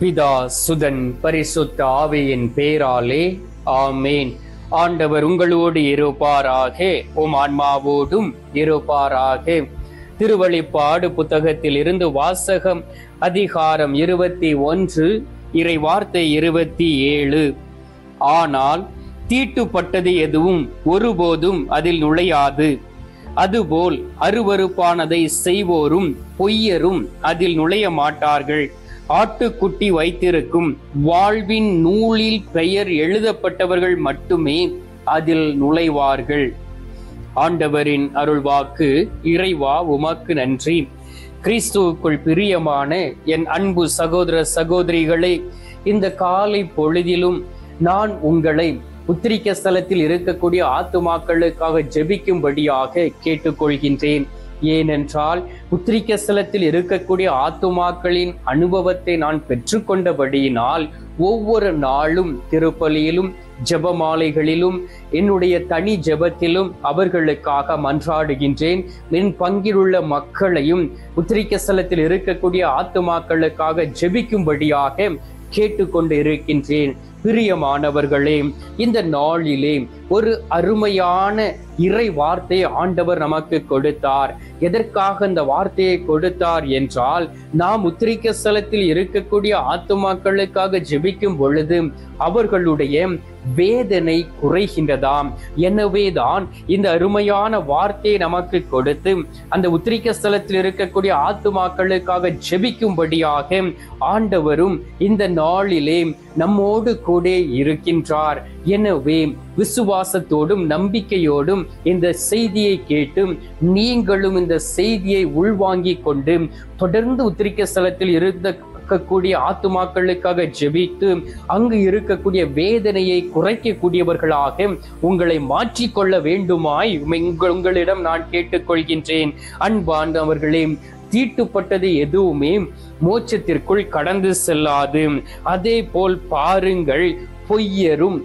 பிதா சுதன் பரிசுத்த ஆவியின் பேராலே ஆமேன். ஆண்டவர் உங்களோடு இருப்பாராக, உம் ஆன்மாவோடும் இருப்பாராக. திருவெளிப்பாடு புத்தகத்தில் இருந்து வாசகம். அதிகாரம் 21, இறை வார்த்தை 27. ஆனால் தீட்டுப்பட்டது எதுவும் ஒருபோதும் அதில் நுழையாது. அதுபோல் அருவருப்பானதை செய்வோரும் பொய்யரும் அதில் நுழைய மாட்டார்கள். ஆட்டுக்குட்டி வைத்திருக்கும் வாழ்வின் நூலில் பெயர் எழுதப்பட்டவர்கள் மட்டுமே அதில் நுழைவார்கள். ஆண்டவரின் அருள்வாக்கு. இறைவா உமக்கு நன்றி. கிறிஸ்துவுக்குள் பிரியமான என் அன்பு சகோதர சகோதரிகளே, இந்த காலை பொழுதிலும் நான் உங்களை உத்திரிக்க ஸ்தலத்தில் இருக்கக்கூடிய ஆத்துமாக்களுக்காக ஜெபிக்கும்படியாக கேட்டுக்கொள்கின்றேன். ஏனென்றால் உத்திரிக்க ஸ்தலத்தில் இருக்கக்கூடிய ஆத்துமாக்களின் அனுபவத்தை நான் பெற்றுக்கொண்டபடியினால் ஒவ்வொரு நாளும் திருப்பலியிலும் ஜெபமாலைகளிலும் என்னுடைய தனி ஜெபத்திலும் அவர்களுக்காக மன்றாடுகின்றேன். என் பங்கிலுள்ள மக்களையும் உத்திரிக்க ஸ்தலத்தில் இருக்கக்கூடிய ஆத்துமாக்களுக்காக ஜெபிக்கும்படியாக கேட்டுக்கொண்டு இருக்கின்றேன். பிரியமானவர்களே, இந்த நாளிலே ஒரு அருமையான இறை வார்த்தையை ஆண்டவர் நமக்கு கொடுத்தார். எதற்காக இந்த வார்த்தையை கொடுத்தார் என்றால், நாம் உத்திரிக்க ஸ்தலத்தில் இருக்கக்கூடிய ஆத்துமாக்களுக்காக ஜெபிக்கும் பொழுது அவர்களுடைய வேதனை குறைகின்றதாம். எனவேதான் இந்த அருமையான வார்த்தையை நமக்கு கொடுத்து அந்த உத்திரிக்க ஸ்தலத்தில் இருக்கக்கூடிய ஆத்துமாக்களுக்காக ஜெபிக்கும்படியாக ஆண்டவரும் இந்த நாளிலே நம்மோடு கூட இருக்கின்றார். எனவே விசுவாசத்தோடும் நம்பிக்கையோடும் இந்த செய்தியை கேட்டு நீங்களும் இந்த செய்தியை உள்வாங்கிக் கொண்டு தொடர்ந்து உத்திரிக்க ஸ்தலத்தில் இருக்கக்கூடிய ஆத்துமாக்களுக்காக ஜெபித்து அங்கு இருக்கக்கூடிய வேதனையை குறைக்கக்கூடியவர்களாக உங்களை மாற்றிக்கொள்ள வேண்டுமாய் உங்களிடம் நான் கேட்டுக்கொள்கின்றேன். அன்பானவர்களே, தீட்டுப்பட்டது எதுவுமே மோட்சத்திற்குள் கடந்து செல்லாது. அதே போல் பாருங்கள், பொய்யரும்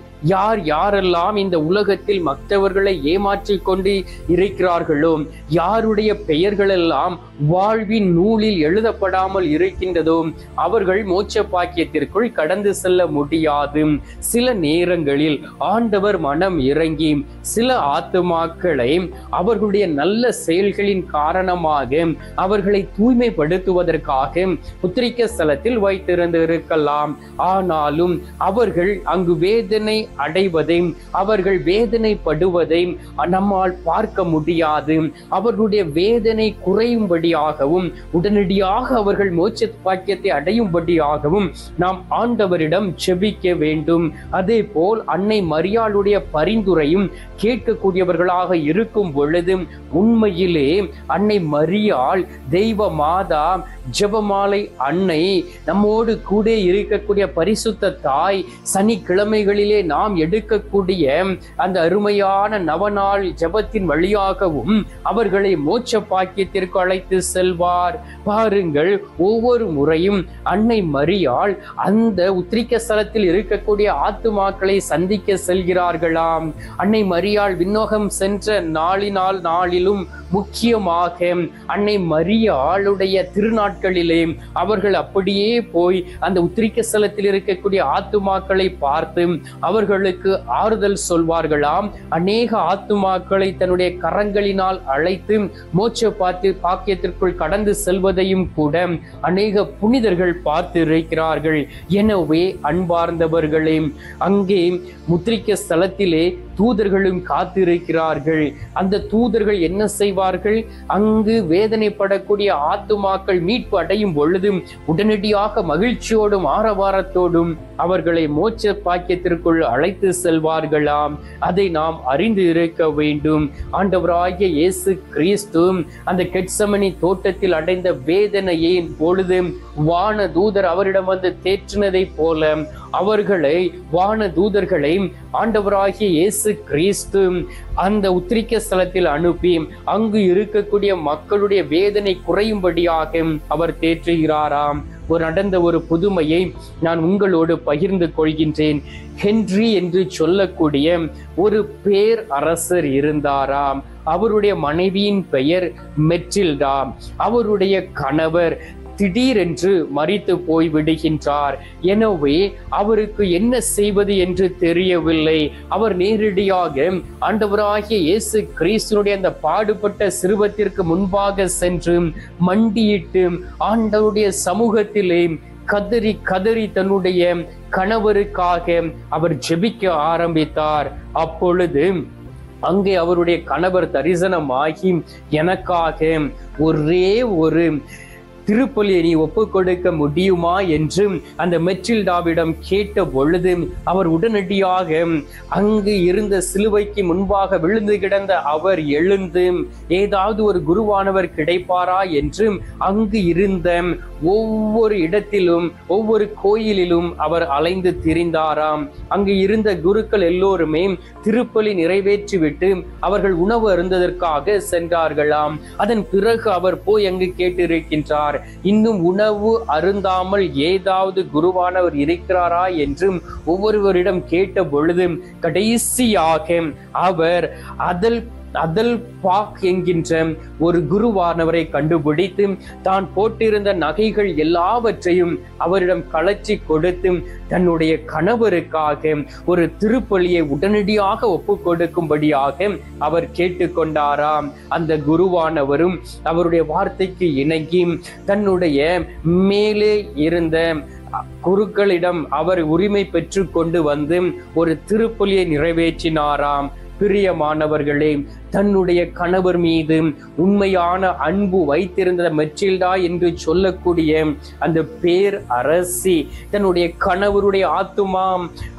யாரெல்லாம் இந்த உலகத்தில் மற்றவர்களை ஏமாற்றிக் கொண்டு இருக்கிறார்களோ, யாருடைய பெயர்களெல்லாம் வாழ்வின் நூலில் எழுதப்படாமல் இருக்கின்றதோ அவர்கள் மோட்ச பாக்கியத்திற்குள் கடந்து செல்ல முடியாது. சில நேரங்களில் ஆண்டவர் மனம் இறங்கி சில ஆத்துமாக்களை அவர்களுடைய நல்ல செயல்களின் காரணமாக அவர்களை தூய்மைப்படுத்துவதற்காக உத்திரிக்க ஸ்தலத்தில் வைத்திருந்து இருக்கலாம். ஆனாலும் அவர்கள் அங்கு வேதனை அடைவதை, அவர்கள் வேதனைப்படுவதை நம்மால் பார்க்க முடியாது. அவர்களுடைய வேதனை குறையும்படியாகவும் உடனடியாக அவர்கள் மோட்ச பாக்கியத்தை அடையும்படியாகவும் நாம் ஆண்டவரிடம் ஜெபிக்க வேண்டும். அதே போல் அன்னை மரியாளுடைய பரிந்துரையும் கேட்கக்கூடியவர்களாக இருக்கும் பொழுது உண்மையிலே அன்னை மரியாள் தெய்வ மாதா, ஜெபமாலை அன்னை, நம்மோடு கூட இருக்கக்கூடிய பரிசுத்த தாய், சனிக்கிழமைகளிலே நாம் எடுக்கக்கூடிய அந்த அருமையான நவநாள் ஜெபத்தின் வழியாகவும் அவர்களை மோட்ச பாக்கியத்திற்கு அழைத்து செல்வார். பாருங்கள், ஒவ்வொரு முறையும் அன்னை மரியாள் அந்த உத்திரிக்க ஸ்தலத்தில் இருக்கக்கூடிய ஆத்துமாக்களை சந்திக்க செல்கிறார்களாம். அன்னை மரியாள் விண்ணோகம் சென்ற நாளிலும் முக்கியமாக அன்னை மரியாளுடைய திருநாட்களிலே அவர்கள் அப்படியே போய் அந்த உத்திரிக்க ஸ்தலத்தில் இருக்கக்கூடிய ஆத்துமாக்களை பார்த்து அவர்களுக்கு ஆறுதல் சொல்வார்களாம். அநேக ஆத்துமாக்களை தன்னுடைய கரங்களினால் அழைத்து மோட்ச பாக்கியத்திற்குள் கடந்து செல்வதையும் கூட அநேக புனிதர்கள் பார்த்து இருக்கிறார்கள். எனவே அன்பார்ந்தவர்களே, அங்கே உத்திரிக்க ஸ்தலத்திலே தூதர்களும் காத்திருக்கிறார்கள். அந்த தூதர்கள் என்ன செய்வார்கள்? அங்கு வேதனைப்படக்கூடிய ஆத்துமாக்கள் மீட்பு அடையும் பொழுது உடனடியாக மகிழ்ச்சியோடும் ஆரவாரத்தோடும் அவர்களை மோட்ச பாக்கியத்திற்குள் அழைத்து செல்வார்களாம். அதை நாம் அறிந்து இருக்க வேண்டும். ஆண்டவராகிய இயேசு கிறிஸ்து அந்த கெத்செமனி தோட்டத்தில் அடைந்த வேதனையை பொழுது வான தூதர் அவரிடம் வந்து தேற்றினதை போல அவர்களை, வான தூதர்களை ஆண்டவராகிய இயேசு கிறிஸ்து அந்த உத்திரிக்க ஸ்தலத்தில் அனுப்பி அங்கு இருக்கக்கூடிய மக்களுடைய வேதனை குறையும்படியாக அவர் தேற்றுகிறாராம். நடந்த ஒரு புதுமையை நான் உங்களோடு பகிர்ந்து கொள்கின்றேன். ஹென்றி என்று சொல்லக்கூடிய ஒரு பேர் அரசர் இருந்தாராம். அவருடைய மனைவியின் பெயர் மெட்டில்டா. அவருடைய கணவர் திடீரென்று மரித்து போய் விடுகின்றார். எனவே அவருக்கு என்ன செய்வது என்று தெரியவில்லை. அவர் நேரடியாக ஆண்டவராகிய இயேசு கிறிஸ்துவினுடைய அந்த பாடுபட்ட சிறுவத்திற்கு முன்பாக சென்று மண்டியிட்டு ஆண்டவருடைய சமூகத்திலே கதறி கதறி தன்னுடைய கணவருக்காக அவர் ஜெபிக்க ஆரம்பித்தார். அப்பொழுது அங்கே அவருடைய கணவர் தரிசனமாகி, எனக்காக ஒரே ஒரு திருப்பலியை நீ ஒப்பு கொடுக்க முடியுமா என்று அந்த மெற்றில்டாவிடம் கேட்ட பொழுது அவர் உடனடியாக அங்கு இருந்த சிலுவைக்கு முன்பாக விழுந்து கிடந்த அவர் எழுந்து ஏதாவது ஒரு குருவானவர் கிடைப்பாரா என்று அங்கு இருந்த ஒவ்வொரு இடத்திலும் ஒவ்வொரு கோயிலிலும் அவர் அலைந்து திரிந்தாராம். அங்கு இருந்த குருக்கள் எல்லோருமே திருப்பலி நிறைவேற்றிவிட்டு அவர்கள் உணவு அருந்ததற்காக சென்றார்களாம். அதன் பிறகு அவர் போய் அங்கு கேட்டிருக்கின்றார், இன்னும் உணவு அருந்தாமல் ஏதாவது குருவானவர் இருக்கிறாரா என்று ஒவ்வொருவரிடம் கேட்ட பொழுது கடைசியாக அவர் அதல் பாக் என்கின்ற ஒரு குருவானவரை கண்டுபிடித்து தான் போட்டிருந்த நகைகள் எல்லாவற்றையும் அவரிடம் கலச்சி கொடுத்து தன்னுடைய கணவருக்காக ஒரு திருப்பலியை உடனடியாக ஒப்பு கொடுக்கும்படியாக அவர் கேட்டுக்கொண்டாராம். அந்த குருவானவரும் அவருடைய வார்த்தைக்கு இணங்கி தன்னுடைய மேலே இருந்த குருக்களிடம் அவர் உரிமை பெற்று கொண்டு வந்து ஒரு திருப்பலியை நிறைவேற்றினாராம். பிரியமானவர்களே, தன்னுடைய கணவர் மீது உண்மையான அன்பு வைத்திருந்த மெற்றில்டா என்று சொல்லக்கூடிய அந்த பேர் அரசி தன்னுடைய கணவருடைய ஆத்துமா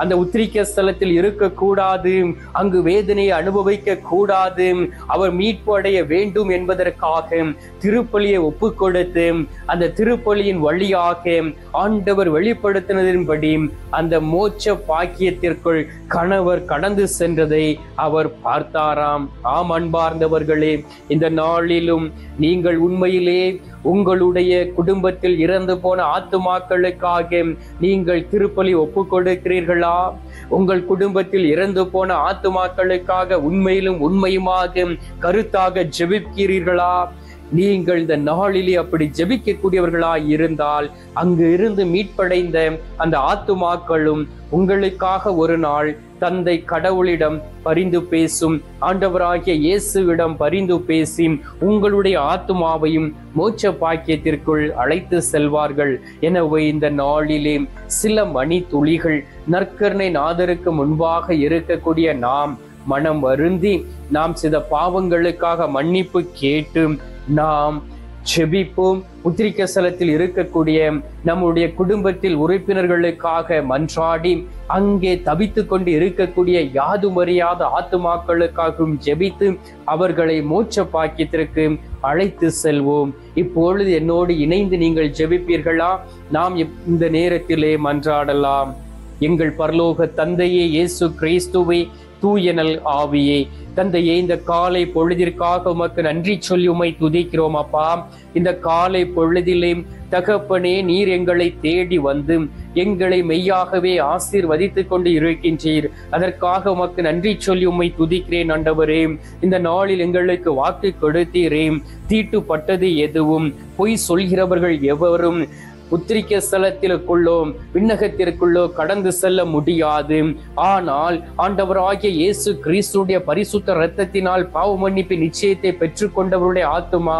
அந்த உத்திரிக்க ஸ்தலத்தில் இருக்கக்கூடாது, அங்கு வேதனையை அனுபவிக்க கூடாது, அவர் மீட்பு அடைய வேண்டும் என்பதற்காக திருப்பலியை ஒப்பு கொடுத்து அந்த திருப்பலியின் வழியாக ஆண்டவர் வெளிப்படுத்தினதின்படி அந்த மோட்ச பாக்கியத்திற்குள் கணவர் கடந்து சென்றதை அவர் பார்த்தாராம். ஆம் அன்பார்ந்தவர்களே, இந்த நாளிலும் நீங்கள் உண்மையிலே உங்களுடைய குடும்பத்தில் இறந்து போன ஆத்துமாக்களுக்காக நீங்கள் திருப்பலி ஒப்பு கொடுக்கிறீர்களா? உங்கள் குடும்பத்தில் இறந்து போன ஆத்துமாக்களுக்காக உண்மையிலும் உண்மையுமாக கருத்தாக ஜெபிக்கிறீர்களா? நீங்கள் இந்த நாளிலே அப்படி ஜெபிக்கக்கூடியவர்களாய் இருந்தால் அங்கு இருந்து மீட்படைந்த அந்த ஆத்துமாக்களும் உங்களுக்காக ஒரு நாள் தந்தை கடவுளிடம் பரிந்து பேசும், ஆண்டவராகிய இயேசுவிடம் பரிந்து பேசி உங்களுடைய ஆத்துமாவையும் மோட்ச பாக்கியத்திற்குள் அழைத்து செல்வார்கள். எனவே இந்த நாளிலே சில மணி துளிகள் நற்கருணை நாதருக்கு முன்பாக இருக்கக்கூடிய நாம் மனம் வருந்தி நாம் சில பாவங்களுக்காக மன்னிப்பு கேட்டு நாம் செபிப்போம். உத்திரிக்க ஸ்தலத்தில் இருக்கக்கூடிய நம்முடைய குடும்பத்தில் உறுப்பினர்களுக்காக மன்றாடி அங்கே தவித்து கொண்டு இருக்கக்கூடிய யாதுமறியாத ஆத்துமாக்களுக்காகவும் ஜெபித்து அவர்களை மோட்ச பாக்கியத்திற்கு அழைத்து செல்வோம். இப்பொழுது என்னோடு இணைந்து நீங்கள் ஜெபிப்பீர்களா? நாம் இந்த நேரத்திலே மன்றாடலாம். எங்கள் பரலோக தந்தையே, இயேசு கிறிஸ்துவே, தூயனல் ஆவியே, தந்தையே, இந்த காலை பொழுதிற்காக உமக்கு நன்றி சொல்லி உம்மை துதிக்கிறோம் அப்பா. இந்த காலை பொழுதிலே தகப்பனே, நீர் எங்களை தேடி வந்து எங்களை மெய்யாகவே ஆசீர்வதித்துக் கொண்டு இருக்கின்றீர். அதற்காக உமக்கு நன்றி சொல்லி உம்மை துதிக்கிறேன் ஆண்டவரே. இந்த நாளில் எங்களுக்கு வாக்கு கொடுத்தீரே, தீட்டுப்பட்டது எதுவும் பொய் சொல்கிறவர்கள் எவரும் உத்திரிக்க ஸ்தலத்திற்குள்ளோ விண்ணகத்திற்குள்ளோ கடந்து செல்ல முடியாது. ஆனால் ஆண்டவராகிய இயேசு கிறிஸ்துடைய பரிசுத்த இரத்தத்தினால் பாவ மன்னிப்பு நிச்சயத்தை பெற்றுக் கொண்டவருடைய ஆத்துமா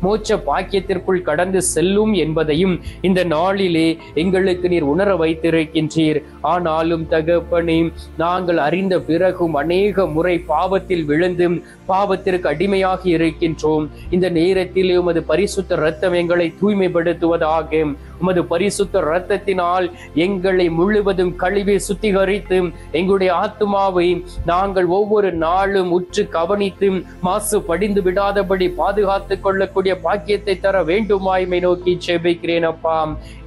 மோட்ச பாக்கியத்திற்குள் கடந்து செல்லும் என்பதையும் இந்த நாளிலே எங்களுக்கு நீர் உணர வைத்திருக்கின்றீர். ஆனாலும் தகப்பனே, நாங்கள் அறிந்த பிறகும் அநேக முறை பாவத்தில் விழுந்து பாவத்திற்கு அடிமையாகி இருக்கின்றோம். இந்த நேரத்திலே உமது பரிசுத்த இரத்தம் எங்களை தூய்மைப்படுத்துவதாக, உமது பரிசுத்த இரத்தத்தினால் எங்களை முழுவதும் கழுவி சுத்திகரித்து எங்களுடைய ஆத்துமாவை நாங்கள் ஒவ்வொரு நாளும் உற்று கவனித்து மாசு படிந்து விடாதபடி பாதுகாத்துக் கொள்ளக்கூடிய பாக்கியத்தை தர வேண்டுமாய்மை நோக்கி ஜெபிக்கிறேன் அப்பா.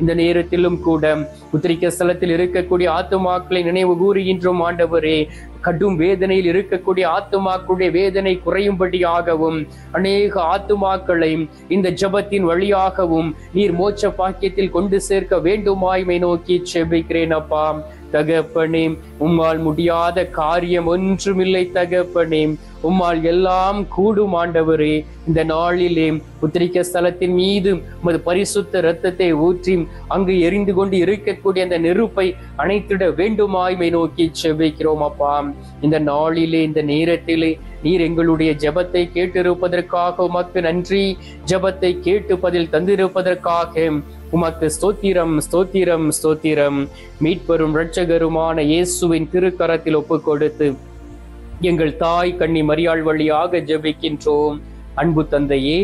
இந்த நேரத்திலும் கூட உத்திரிக்க ஸ்தலத்தில் இருக்கக்கூடிய ஆத்துமாக்களை நினைவு கூறுகின்றோம் ஆண்டவரே. கடும் வேதனையில் இருக்கக்கூடிய ஆத்துமாக்களுடைய வேதனை குறையும்படியாகவும் அநேக ஆத்துமாக்களை இந்த ஜெபத்தின் வழியாகவும் நீர் மோட்ச பாக்கியத்தில் கொண்டு சேர்க்க வேண்டுமாய்மை நோக்கி ஜெபிக்கிறேன் அப்பா. தகப்பனே. உம்மால் முடியாத காரியம் ஒன்றுமில்லை தகப்பனே. உம்மால் எல்லாம் கூடும் ஆண்டவரே. இந்த நாளிலே உத்திரிக்க ஸ்தலத்தின் மீது உமது பரிசுத்த இரத்தத்தை ஊற்றி அங்கு எரிந்து கொண்டு இருக்கக்கூடிய அந்த நெருப்பை அணைத்திட வேண்டுமாய்மை நோக்கி செபிக்கிறோம் அப்பா. இந்த நாளிலே இந்த நேரத்திலே நீர் எங்களுடைய ஜெபத்தை கேட்டிருப்பதற்காக உமக்கு நன்றி. ஜெபத்தை கேட்டு பதில் தந்திருப்பதற்காக உமக்கு ஸ்தோத்திரம், ஸ்தோத்திரம், ஸ்தோத்திரம். மீட்பெரும் இரட்சகருமான இயேசுவின் திருக்கரத்தில் ஒப்பு கொடுத்து எங்கள் தாய் கன்னி மரியாள் வழியாக ஜெபிக்கின்றோம் அன்பு தந்தையே,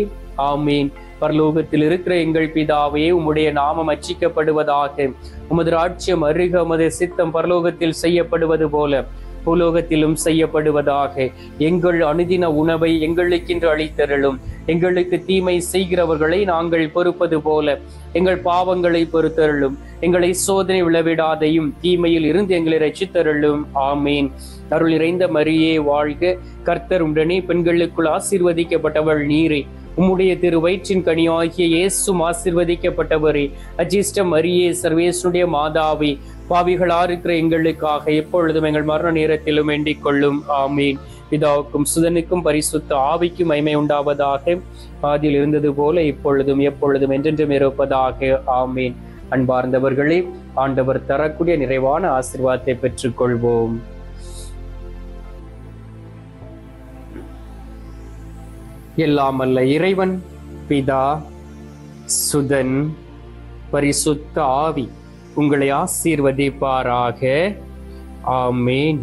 ஆமீன். பரலோகத்தில் இருக்கிற எங்கள் பிதாவே, உம்முடைய நாமம் அர்ச்சிக்கப்படுவதாக. உமது ராஜ்யம் அருக, உமது சித்தம் பரலோகத்தில் செய்யப்படுவது போல பூலோகத்திலும் செய்யப்படுவதாக. எங்கள் அனுதின உணவை எங்களுக்கென்று அளித்தருளும். எங்களுக்கு தீமை செய்கிறவர்களை நாங்கள் பொறுப்பது போல எங்கள் பாவங்களை பொறுத்தருளும். எங்களை சோதனை விழவிடாதையும் தீமையில் இருந்து எங்களை ரட்சித்தருளும். ஆமீன். அருள் நிறைந்த மரியே வாழ்க, கர்த்தர் உடனே பெண்களுக்குள் ஆசீர்வதிக்கப்பட்டவள் நீரே. உம்முடைய திரு வயிற்றின் கனியாகிய இயேசும் ஆசீர்வதிக்கப்பட்டவரே. அஜிஷ்ட மரியே, சர்வேசுடைய மாதாவே, பாவிகளா இருக்கிற எங்களுக்காக எப்பொழுதும் எங்கள் மரண நேரத்திலும் வேண்டிக் கொள்ளும். ஆமீன். பிதாவுக்கும் சுதனுக்கும் பரிசுத்த ஆவிக்கும் மகிமை உண்டாவதாக. ஆதியில் இருந்தது போல இப்பொழுதும் எப்பொழுதும் என்றென்றும் இருப்பதாக. ஆமீன். அன்பார்ந்தவர்களே, ஆண்டவர் தரக்கூடிய நிறைவான ஆசீர்வாதத்தை பெற்றுக் கொள்வோம். எல்லாம் அல்ல இறைவன் பிதா, சுதன், பரிசுத்த ஆவி உங்களை ஆசீர்வதிப்பாராக. ஆமேன்.